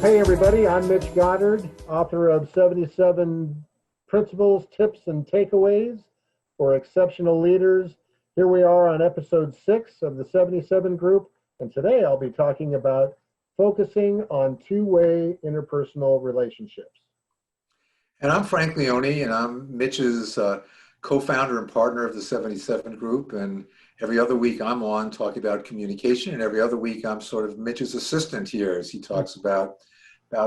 Hey everybody, I'm Mitch Goddard, author of 77 Principles, Tips, and Takeaways for Exceptional Leaders. Here we are on episode 6 of the 77 group, and today I'll be talking about focusing on two-way interpersonal relationships. And I'm Frank Leone, and I'm Mitch's co-founder and partner of the 77 group. And every other week I'm on talking about communication, and every other week I'm sort of Mitch's assistant here as he talks about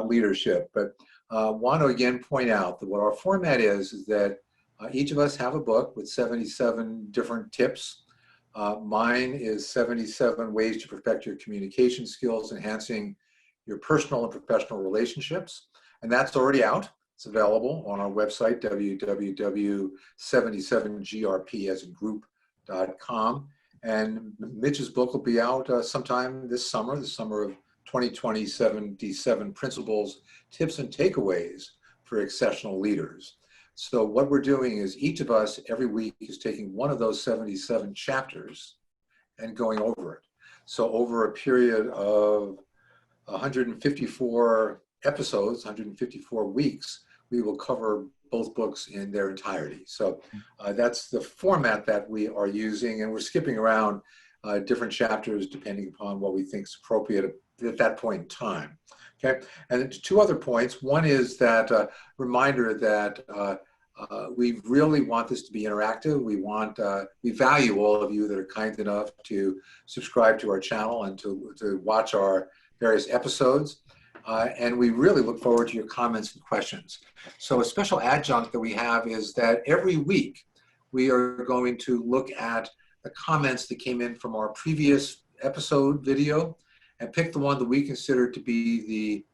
leadership. But want to again point out that what our format is that each of us have a book with 77 different tips. Mine is 77 ways to perfect your communication skills, enhancing your personal and professional relationships. And that's already out. It's available on our website, www.77grp.com. And Mitch's book will be out sometime this summer of 2020, 77 Principles, Tips, and Takeaways for Exceptional Leaders. So what we're doing is each of us every week is taking one of those 77 chapters and going over it. So over a period of 154 episodes, 154 weeks, we will cover both books in their entirety. So that's the format that we are using, and we're skipping around different chapters depending upon what we think is appropriate at that point in time. Okay, and two other points. One is that reminder that we really want this to be interactive. We value all of you that are kind enough to subscribe to our channel and to watch our various episodes. And we really look forward to your comments and questions. So a special adjunct that we have is that every week we are going to look at the comments that came in from our previous episode video and pick the one that we consider to be the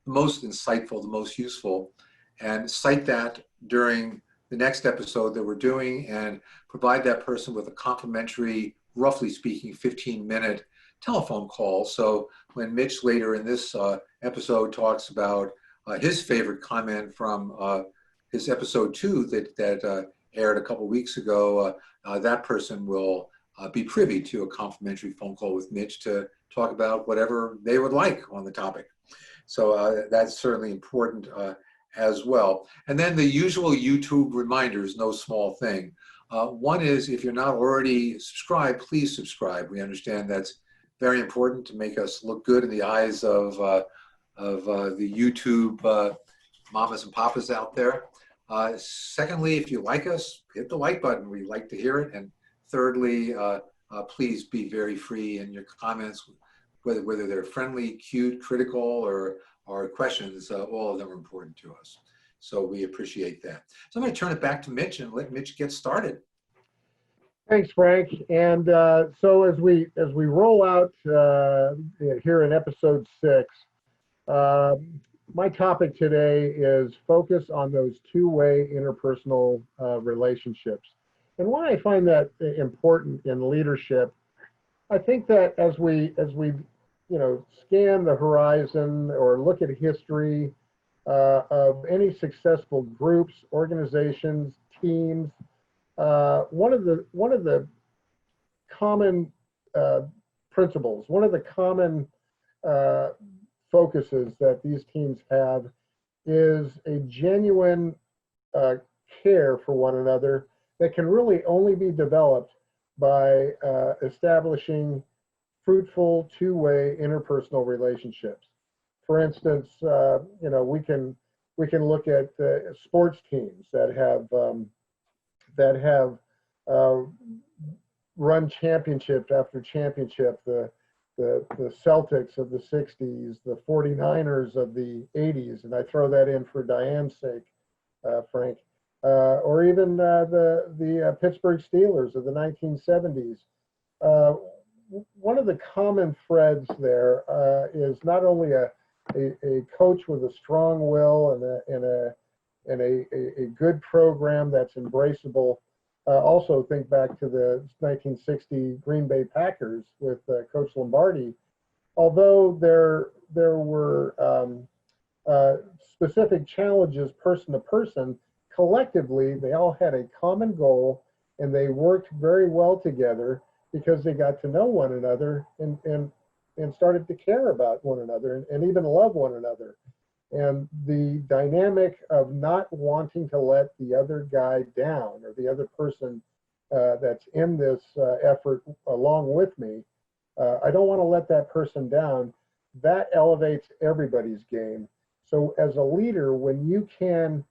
most insightful, the most useful, and cite that during the next episode that we're doing and provide that person with a complimentary, roughly speaking, 15-minute telephone call. So when Mitch later in this episode talks about his favorite comment from his episode 2 that aired a couple weeks ago, that person will be privy to a complimentary phone call with Mitch to talk about whatever they would like on the topic. So that's certainly important as well. And then the usual YouTube reminders, no small thing. One is, if you're not already subscribed, please subscribe. We understand that's very important to make us look good in the eyes of the YouTube mamas and papas out there. Secondly, if you like us, hit the like button. We'd like to hear it. And thirdly, please be very free in your comments, whether they're friendly, cute, critical, or questions. All of them are important to us. So we appreciate that. So I'm going to turn it back to Mitch and let Mitch get started. Thanks, Frank. And so as we roll out here in episode 6, my topic today is focus on those two-way interpersonal relationships. And why I find that important in leadership, I think that as we scan the horizon or look at history of any successful groups, organizations, teams, one of the common principles, one of the common focuses that these teams have is a genuine care for one another that can really only be developed by establishing fruitful two-way interpersonal relationships. For instance, we can look at sports teams that have run championship after championship. The Celtics of the 60s, the 49ers of the 80s, and I throw that in for Diane's sake, Frank, or even the Pittsburgh Steelers of the 1970s. One of the common threads there is not only a coach with a strong will and a good program that's embraceable. Also think back to the 1960 Green Bay Packers with Coach Lombardi. Although there were specific challenges person to person, collectively they all had a common goal and they worked very well together because they got to know one another and and started to care about one another and even love one another. And the dynamic of not wanting to let the other guy down, or the other person that's in this effort along with me, I don't want to let that person down. That elevates everybody's game. So as a leader, when you can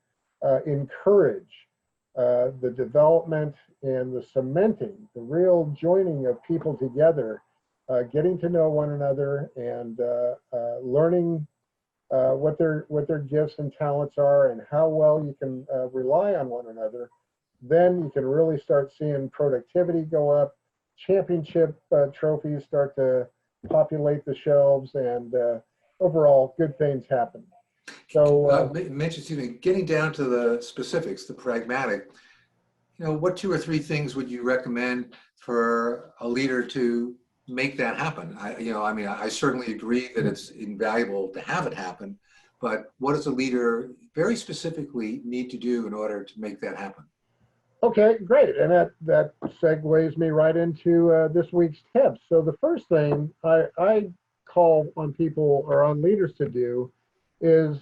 encourage the development and the cementing, the real joining of people together, getting to know one another, and learning what their gifts and talents are, and how well you can rely on one another, then you can really start seeing productivity go up, championship trophies start to populate the shelves, and overall good things happen. So mentioned, getting down to the specifics, the pragmatic, what 2 or 3 things would you recommend for a leader to make that happen? I certainly agree that it's invaluable to have it happen, but what does a leader very specifically need to do in order to make that happen? okay, great. And that segues me right into this week's tips. So the first thing I call on people, or on leaders, to do is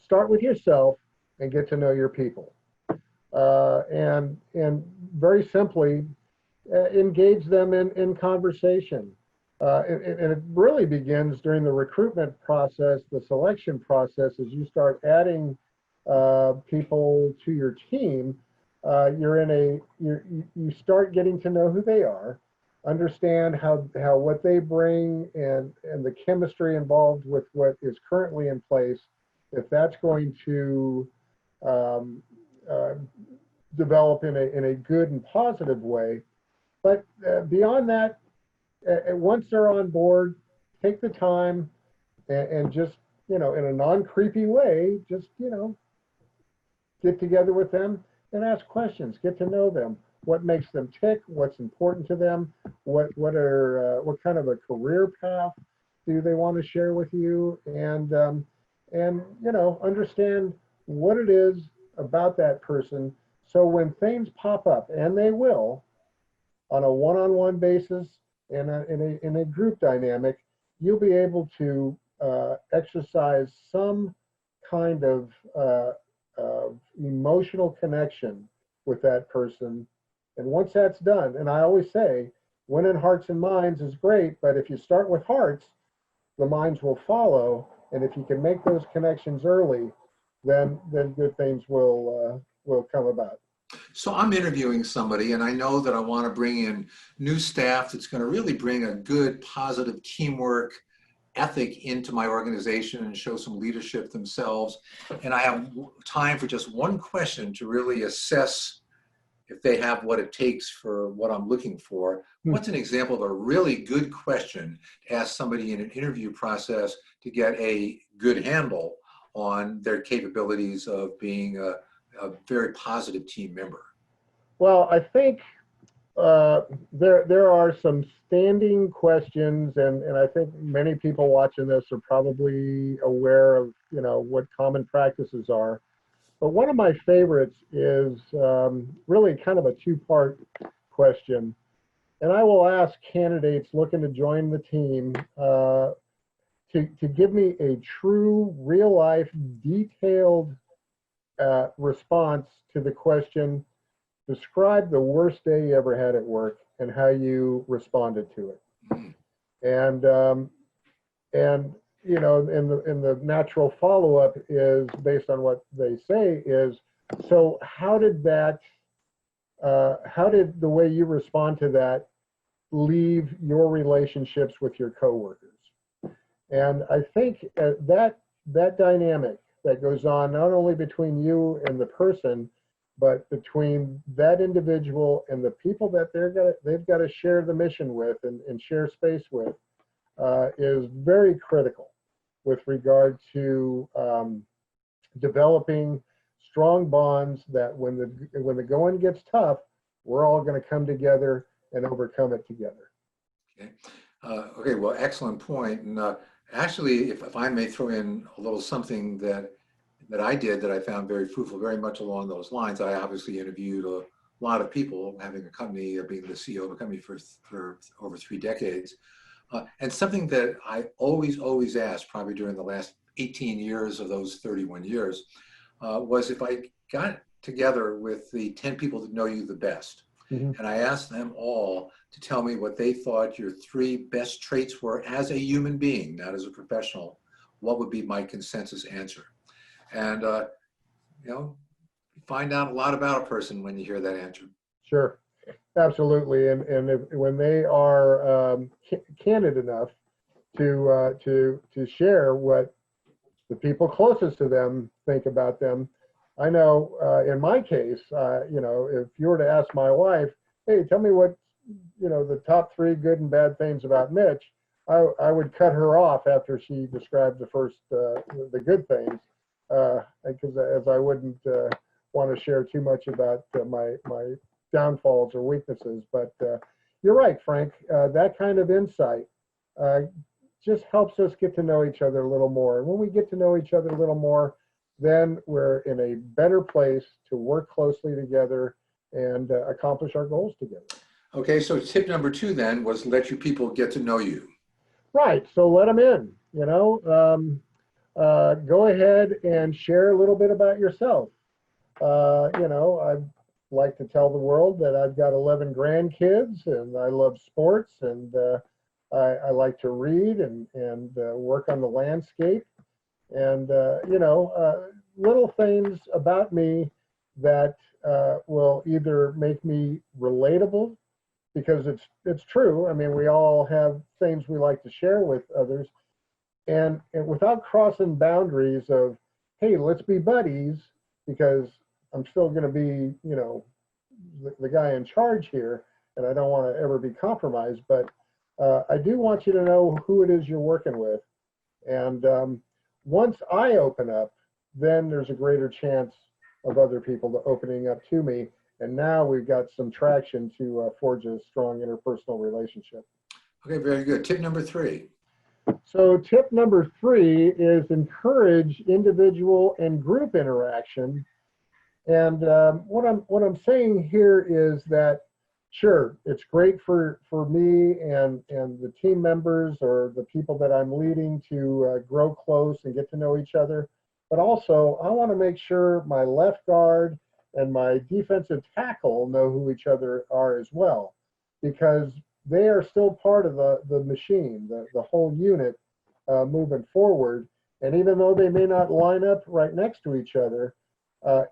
start with yourself and get to know your people. And very simply, engage them in conversation. And it really begins during the recruitment process, the selection process. As you start adding people to your team, you start getting to know who they are, understand how what they bring, and the chemistry involved with what is currently in place, if that's going to develop in a good and positive way. But beyond that, once they're on board, take the time and just, in a non-creepy way, just, get together with them and ask questions, get to know them. What makes them tick? What's important to them? What kind of a career path do they want to share with you? And understand what it is about that person. So when things pop up, and they will, on a one-on-one basis and in a group dynamic, you'll be able to exercise some kind of emotional connection with that person. And once that's done, and I always say, winning hearts and minds is great, but if you start with hearts, the minds will follow. And if you can make those connections early, then good things will come about. So I'm interviewing somebody, and I know that I want to bring in new staff that's going to really bring a good, positive teamwork ethic into my organization and show some leadership themselves. And I have time for just one question to really assess if they have what it takes for what I'm looking for. What's an example of a really good question to ask somebody in an interview process to get a good handle on their capabilities of being a very positive team member? Well, I think there are some standing questions, and I think many people watching this are probably aware of what common practices are. But one of my favorites is really kind of a two-part question, and I will ask candidates looking to join the team to give me a true, real-life, detailed response to the question: describe the worst day you ever had at work and how you responded to it. And in the natural follow-up is based on what they say is, so how did the way you respond to that leave your relationships with your coworkers? And I think that dynamic that goes on not only between you and the person, but between that individual and the people that they've got to share the mission with and share space with, is very critical with regard to developing strong bonds that when the going gets tough, we're all going to come together and overcome it together. Okay. Okay. Well, excellent point. And actually, if I may throw in a little something that I did that I found very fruitful, very much along those lines. I obviously interviewed a lot of people, having a company, being the CEO of a company for over 3 decades. And something that I always asked, probably during the last 18 years of those 31 years, was if I got together with the 10 people that know you the best, Mhm. and I asked them all to tell me what they thought your 3 best traits were as a human being, not as a professional, what would be my consensus answer? And, you know, you find out a lot about a person when you hear that answer. Sure. Absolutely. And when they are candid enough to share what the people closest to them think about them. I know in my case, if you were to ask my wife, hey, tell me what, the top 3 good and bad things about Mitch, I would cut her off after she described the first, the good things, because as I wouldn't want to share too much about my downfalls or weaknesses. But you're right, Frank, that kind of insight just helps us get to know each other a little more. And when we get to know each other a little more, then we're in a better place to work closely together and accomplish our goals together. Okay, so tip number 2 then was let your people get to know you. Right. So let them in, go ahead and share a little bit about yourself. I'd like to tell the world that I've got 11 grandkids and I love sports and I like to read and work on the landscape and, little things about me that will either make me relatable because it's true. I mean, we all have things we like to share with others and without crossing boundaries of, hey, let's be buddies because I'm still going to be, the guy in charge here and I don't want to ever be compromised, but I do want you to know who it is you're working with. And once I open up, then there's a greater chance of other people opening up to me. And now we've got some traction to forge a strong interpersonal relationship. Okay, very good. Tip number 3. So tip number 3 is encourage individual and group interaction. And what I'm saying here is that sure, it's great for me and the team members or the people that I'm leading to grow close and get to know each other. But also, I want to make sure my left guard and my defensive tackle know who each other are as well, because they are still part of the machine, the whole unit moving forward. And even though they may not line up right next to each other,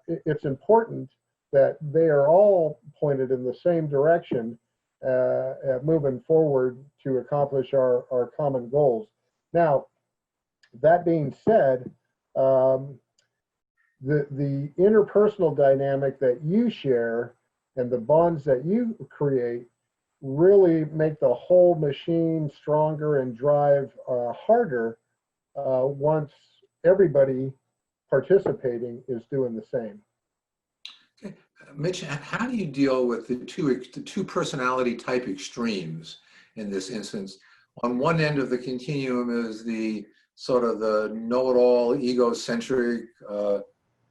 it's important that they are all pointed in the same direction moving forward to accomplish our common goals. Now, that being said, the interpersonal dynamic that you share and the bonds that you create really make the whole machine stronger and drive harder once everybody participating is doing the same. Okay. Mitch, how do you deal with the two personality type extremes in this instance? On one end of the continuum is the sort of the know-it-all, egocentric,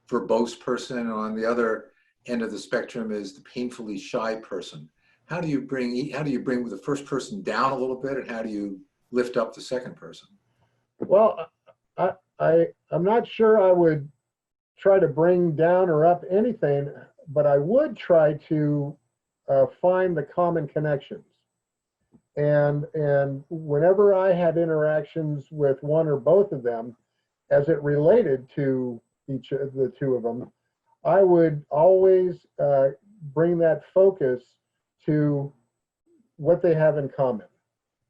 verbose person, and on the other end of the spectrum is the painfully shy person. How do you bring the first person down a little bit, and how do you lift up the second person? Well, I'm not sure I would try to bring down or up anything, but I would try to find the common connections. And whenever I had interactions with one or both of them, as it related to each of the two of them, I would always bring that focus to what they have in common,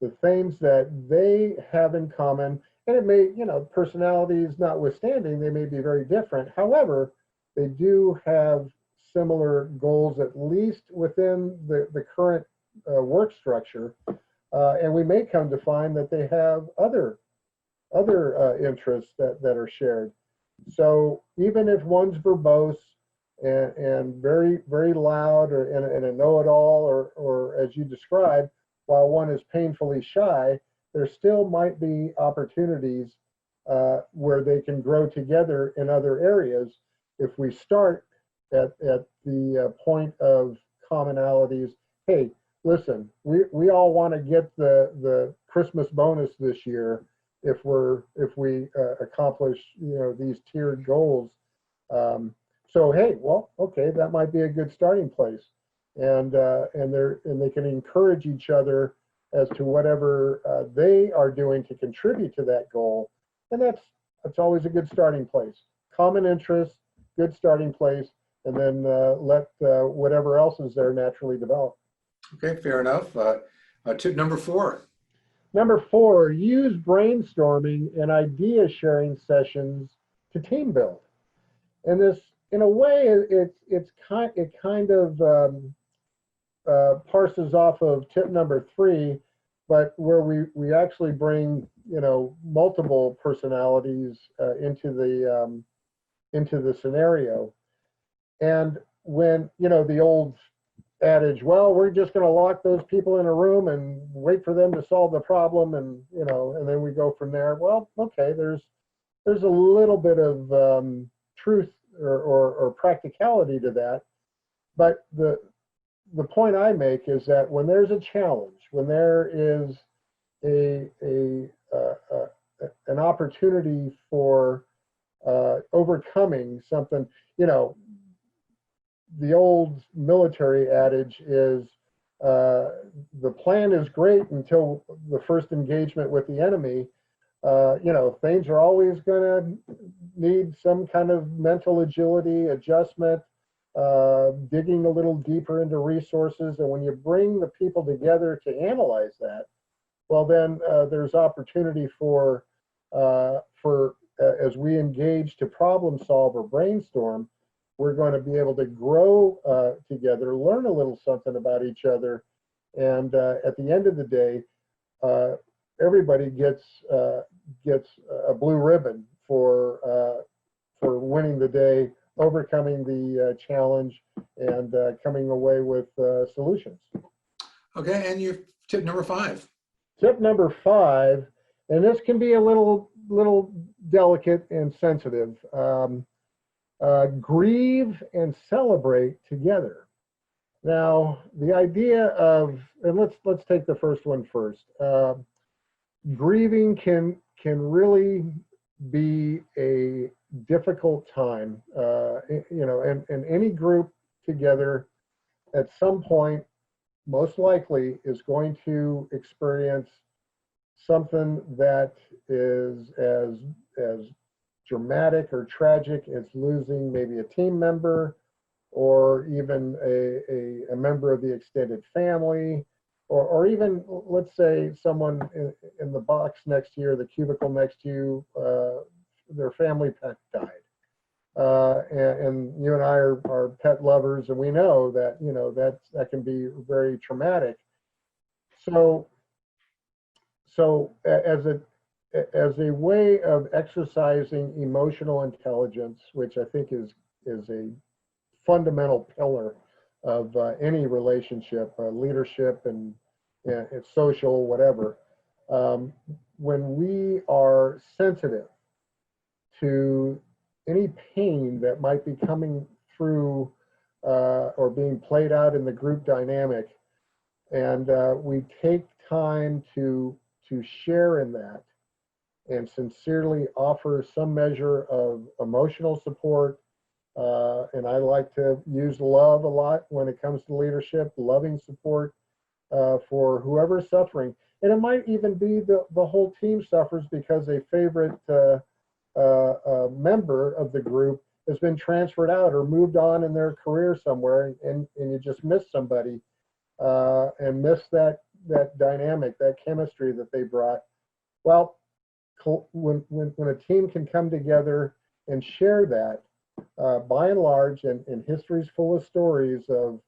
the things that they have in common. And it may, personalities notwithstanding, they may be very different. However, they do have similar goals, at least within the current work structure. And we may come to find that they have other interests that are shared. So even if one's verbose and very, very loud and a know-it-all, or as you described, while one is painfully shy, there still might be opportunities where they can grow together in other areas if we start at the point of commonalities. Hey, listen, we all want to get the Christmas bonus this year if we accomplish, these tiered goals. So hey, well, okay, that might be a good starting place, and they can encourage each other as to whatever they are doing to contribute to that goal, and that's always a good starting place. Common interests, good starting place, and then let whatever else is there naturally develop. Okay, fair enough. Tip number 4. Number 4, use brainstorming and idea sharing sessions to team build. And this, in a way, it kind of parses off of tip number 3, but where we actually bring multiple personalities into the scenario. And when the old adage, well, we're just going to lock those people in a room and wait for them to solve the problem, and and then we go from there. Well, okay, there's a little bit of truth or practicality to that, but the point I make is that when there's a challenge, when there is an opportunity for overcoming something, the old military adage is the plan is great until the first engagement with the enemy. Things are always going to need some kind of mental agility, adjustment, digging a little deeper into resources. And when you bring the people together to analyze that, well, then there's opportunity for as we engage to problem solve or brainstorm, we're going to be able to grow together, learn a little something about each other, and at the end of the day, everybody gets a blue ribbon for winning the day, overcoming the challenge, and coming away with solutions. Okay, and your tip number 5. Tip number 5, and this can be a little delicate and sensitive. Grieve and celebrate together. Now, the idea of, and let's take the first one first. Grieving can really be a difficult time, and any group together at some point most likely is going to experience something that is as dramatic or tragic as losing maybe a team member, or even a member of the extended family, or even, let's say, someone in the box next to you or the cubicle next to you, their family pet died. And you and I are pet lovers, and we know that that can be very traumatic. So as a way of exercising emotional intelligence, which I think is a fundamental pillar of any relationship, leadership, and social, whatever. When we are sensitive to any pain that might be coming through or being played out in the group dynamic, and we take time to share in that and sincerely offer some measure of emotional support. And I like to use love a lot when it comes to leadership, loving support for whoever's suffering. And it might even be the whole team suffers because a favorite member of the group has been transferred out or moved on in their career somewhere, and you just miss somebody and miss that dynamic, that chemistry that they brought. Well, when a team can come together and share that, by and large, and history's full of stories of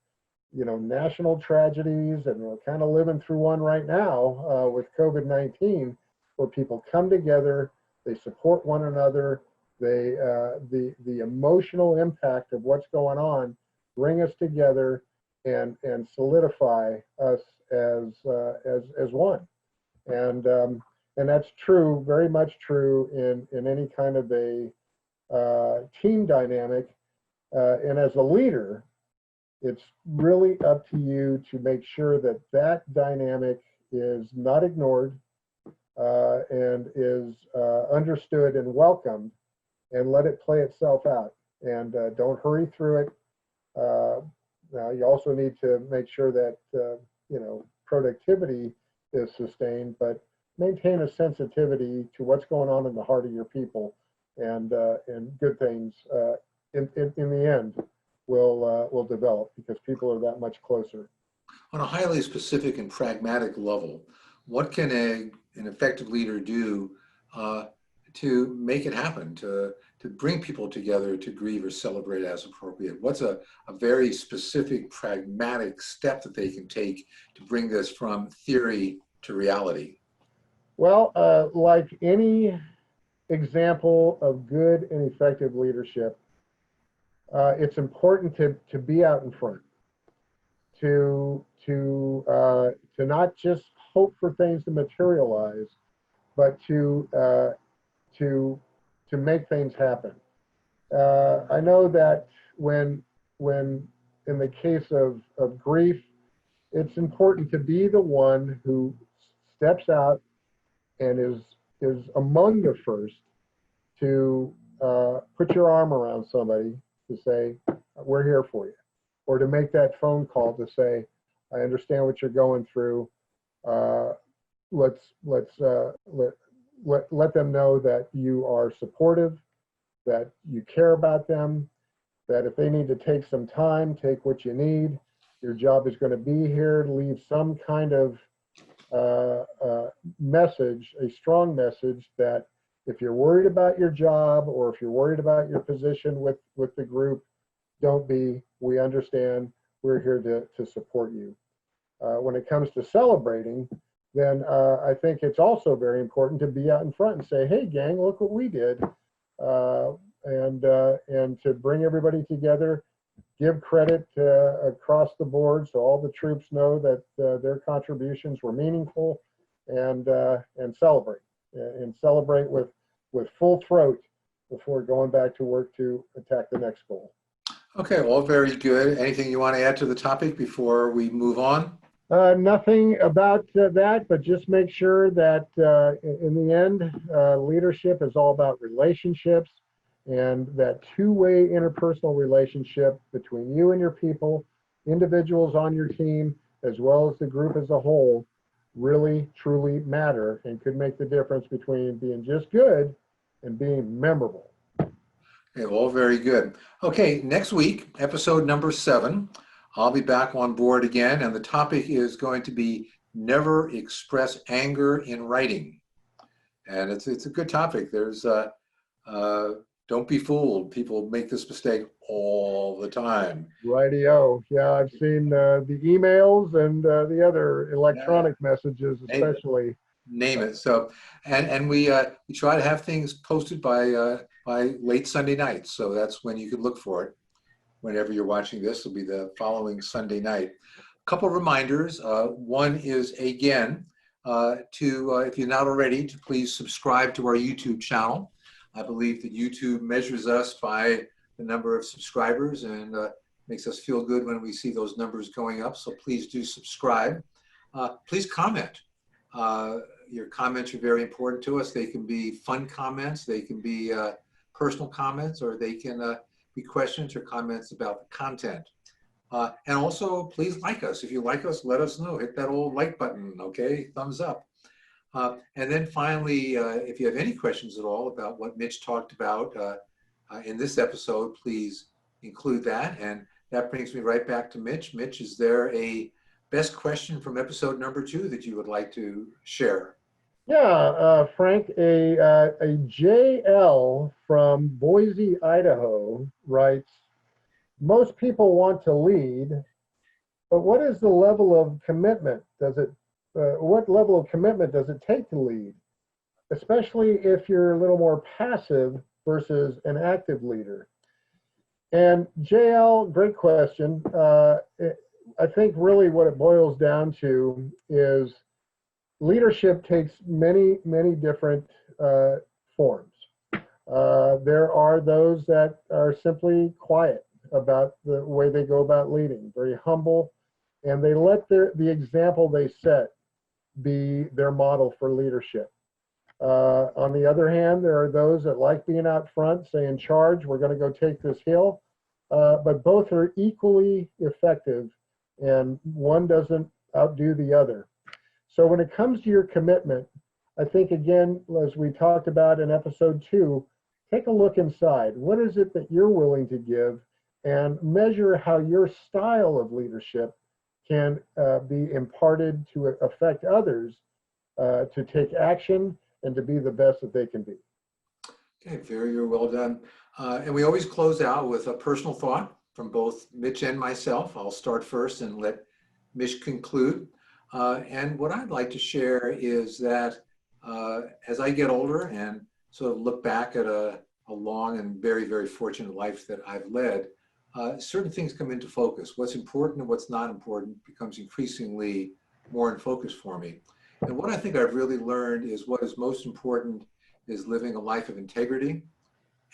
national tragedies, and we're kind of living through one right now with COVID-19, where people come together, they support one another, they the emotional impact of what's going on bring us together and solidify us as one. And that's true, very much true in any kind of a team dynamic. And as a leader, it's really up to you to make sure that dynamic is not ignored, and is understood and welcomed, and let it play itself out. And don't hurry through it. Now, you also need to make sure that productivity is sustained, but maintain a sensitivity to what's going on in the heart of your people, and good things in the end will develop, because people are that much closer. On a highly specific and pragmatic level, what can an effective leader do to make it happen, to bring people together to grieve or celebrate as appropriate? What's a very specific, pragmatic step that they can take to bring this from theory to reality? Well, like any example of good and effective leadership, it's important to be out in front, to not just hope for things to materialize, but to make things happen. I know that when in the case of grief, it's important to be the one who steps out and is among the first to put your arm around somebody, to say, we're here for you, or to make that phone call to say, I understand what you're going through. Let them know that you are supportive, that you care about them, that if they need to take some time, take what you need. Your job is going to be here to leave some kind of message, a strong message, that if you're worried about your job, or if you're worried about your position with the group, don't be. We understand. We're here to support you. When it comes to celebrating, then I think it's also very important to be out in front and say, hey, gang, look what we did. And to bring everybody together, give credit across the board, so all the troops know that their contributions were meaningful, and celebrate, and celebrate with full throat before going back to work to attack the next goal. Okay, all very good. Anything you want to add to the topic before we move on? Nothing about that, but just make sure that in the end, leadership is all about relationships, and that two-way interpersonal relationship between you and your people, individuals on your team, as well as the group as a whole, really, truly matter, and could make the difference between being just good and being memorable. Okay, all very good. Okay, next week, episode number 7. I'll be back on board again, and the topic is going to be never express anger in writing. And it's a good topic. There's don't be fooled. People make this mistake all the time. Rightio. Yeah, I've seen the emails and the other electronic messages, especially. Name it. So, and we try to have things posted by late Sunday night. So that's when you can look for it. Whenever you're watching this, will be the following Sunday night. A couple reminders. One is, again, if you're not already, to please subscribe to our YouTube channel. I believe that YouTube measures us by the number of subscribers, and makes us feel good when we see those numbers going up. So please do subscribe. Please comment. Your comments are very important to us. They can be fun comments, they can be personal comments, or they can be questions or comments about the content. And also, please like us. If you like us, let us know. Hit that old like button, okay? Thumbs up. And then finally, if you have any questions at all about what Mitch talked about in this episode, please include that. And that brings me right back to Mitch. Mitch, is there a best question from episode number 2 that you would like to share? Yeah, Frank, a JL from Boise, Idaho writes, most people want to lead, but what is the level of commitment? What level of commitment does it take to lead? Especially if you're a little more passive versus an active leader. And JL, great question. I think really what it boils down to is leadership takes many, many different forms. There are those that are simply quiet about the way they go about leading, very humble, and they let the example they set be their model for leadership. On the other hand, there are those that like being out front, saying, charge, we're going to go take this hill. But both are equally effective, and one doesn't outdo the other. So when it comes to your commitment, I think, again, as we talked about in episode 2, take a look inside. What is it that you're willing to give, and measure how your style of leadership can be imparted to affect others to take action and to be the best that they can be. Okay, very, very well done. And we always close out with a personal thought from both Mitch and myself. I'll start first and let Mitch conclude. And what I'd like to share is that as I get older and sort of look back at a long and very, very fortunate life that I've led, certain things come into focus. What's important and what's not important becomes increasingly more in focus for me. And what I think I've really learned is what is most important is living a life of integrity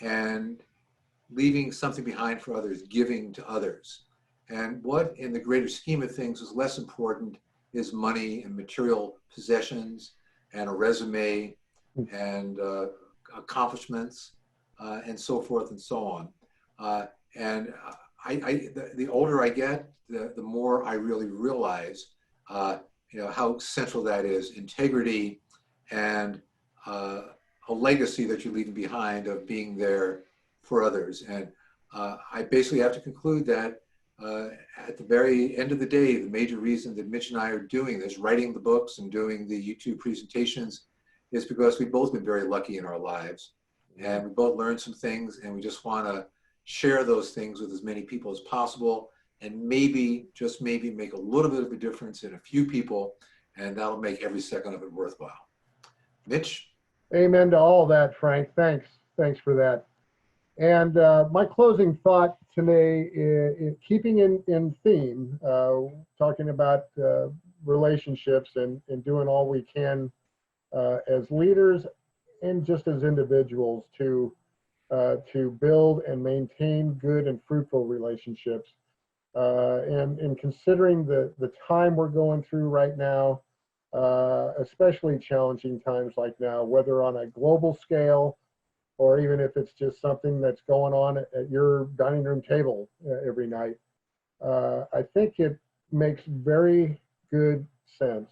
and leaving something behind for others, giving to others. And what in the greater scheme of things is less important is money and material possessions and a resume and accomplishments and so forth and so on. And the older I get, the more I really realize how central that is, integrity and a legacy that you're leaving behind of being there for others. And I basically have to conclude that at the very end of the day, the major reason that Mitch and I are doing this, writing the books and doing the YouTube presentations, is because we've both been very lucky in our lives. And we both learned some things, and we just want to share those things with as many people as possible, and maybe, just maybe, make a little bit of a difference in a few people, and that'll make every second of it worthwhile. Mitch? Amen to all that, Frank. Thanks for that. And my closing thought today is keeping in theme, talking about relationships and doing all we can as leaders and just as individuals to build and maintain good and fruitful relationships. And considering the time we're going through right now, especially challenging times like now, whether on a global scale or even if it's just something that's going on at your dining room table every night, I think it makes very good sense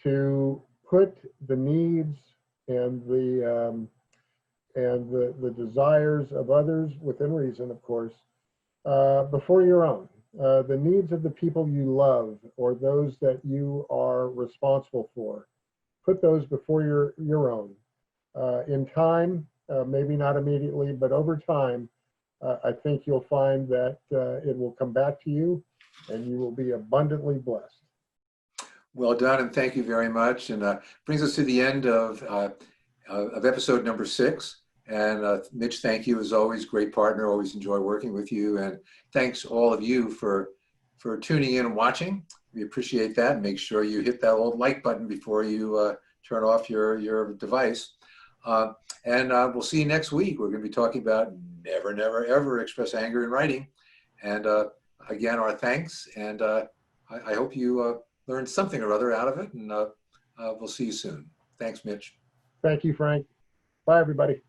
to put the needs and the desires of others, within reason, of course, before your own. The needs of the people you love or those that you are responsible for, put those before your own. In time, maybe not immediately, but over time, I think you'll find that it will come back to you and you will be abundantly blessed. Well done, and thank you very much. And brings us to the end of episode number 6. And Mitch, thank you as always, great partner, always enjoy working with you. And thanks all of you for tuning in and watching. We appreciate that. Make sure you hit that old like button before you turn off your device. And we'll see you next week. We're going to be talking about never, never, ever express anger in writing. And again, our thanks. And I hope you learned something or other out of it. And we'll see you soon. Thanks, Mitch. Thank you, Frank. Bye, everybody.